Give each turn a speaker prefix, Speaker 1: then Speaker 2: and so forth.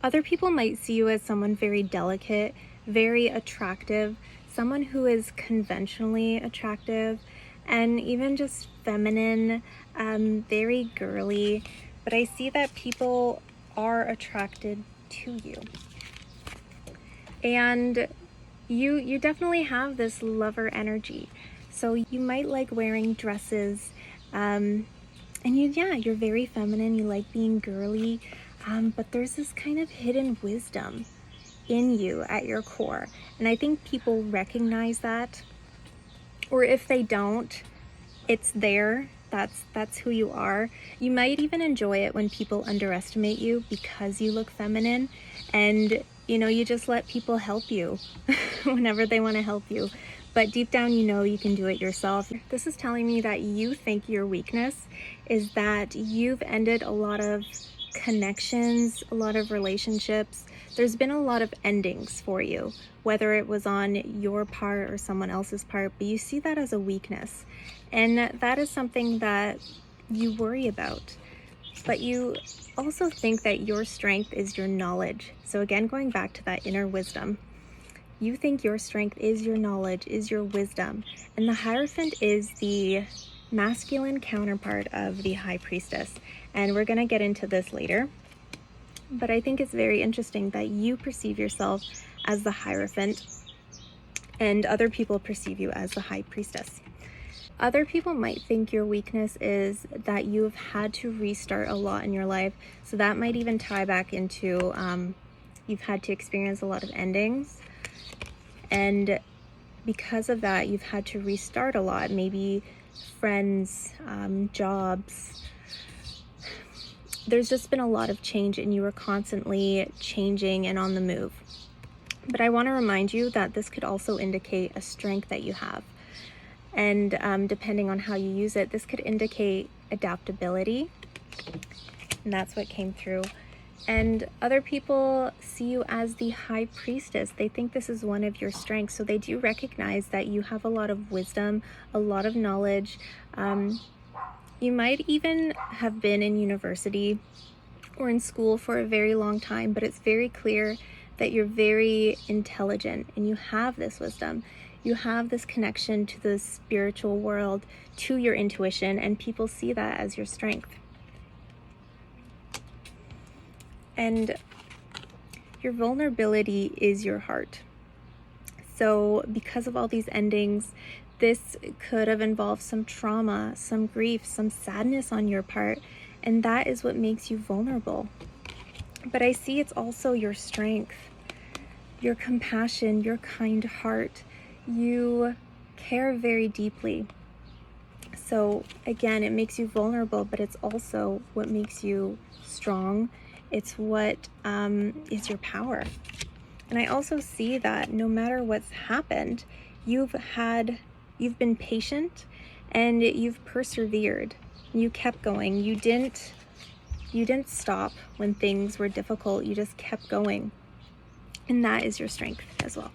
Speaker 1: Other people might see you as someone very delicate, very attractive, someone who is conventionally attractive, and even just feminine, very girly. But I see that people are attracted to you. And you definitely have this lover energy. So you might like wearing dresses, and you're very feminine. You like being girly, but there's this kind of hidden wisdom in you at your core. And I think people recognize that, or if they don't, it's there. That's who you are. You might even enjoy it when people underestimate you because you look feminine, and you just let people help you whenever they want to help you. But deep down, you can do it yourself. This is telling me that you think your weakness is that you've ended a lot of connections, a lot of relationships. There's been a lot of endings for you, whether it was on your part or someone else's part, but you see that as a weakness. And that is something that you worry about. But you also think that your strength is your knowledge. So again, going back to that inner wisdom, you think your strength is your knowledge, is your wisdom. And the Hierophant is the masculine counterpart of the High Priestess. And we're going to get into this later. But I think it's very interesting that you perceive yourself as the Hierophant and other people perceive you as the High Priestess. Other people might think your weakness is that you have had to restart a lot in your life. So that might even tie back into you've had to experience a lot of endings. And because of that, you've had to restart a lot. Maybe friends, jobs. There's just been a lot of change and you were constantly changing and on the move. But I want to remind you that this could also indicate a strength that you have. And depending on how you use it, this could indicate adaptability. And that's what came through. And other people see you as the High Priestess. They think this is one of your strengths. So they do recognize that you have a lot of wisdom, a lot of knowledge. You might even have been in university or in school for a very long time, but it's very clear that you're very intelligent and you have this wisdom. You have this connection to the spiritual world, to your intuition, and people see that as your strength. And your vulnerability is your heart. So because of all these endings, this could have involved some trauma, some grief, some sadness on your part, and that is what makes you vulnerable. But I see it's also your strength, your compassion, your kind heart. You care very deeply. So again, it makes you vulnerable, but it's also what makes you strong. It's what is your power. And I also see that no matter what's happened, you've been patient and you've persevered. You kept going. You didn't stop when things were difficult. You just kept going. And that is your strength as well.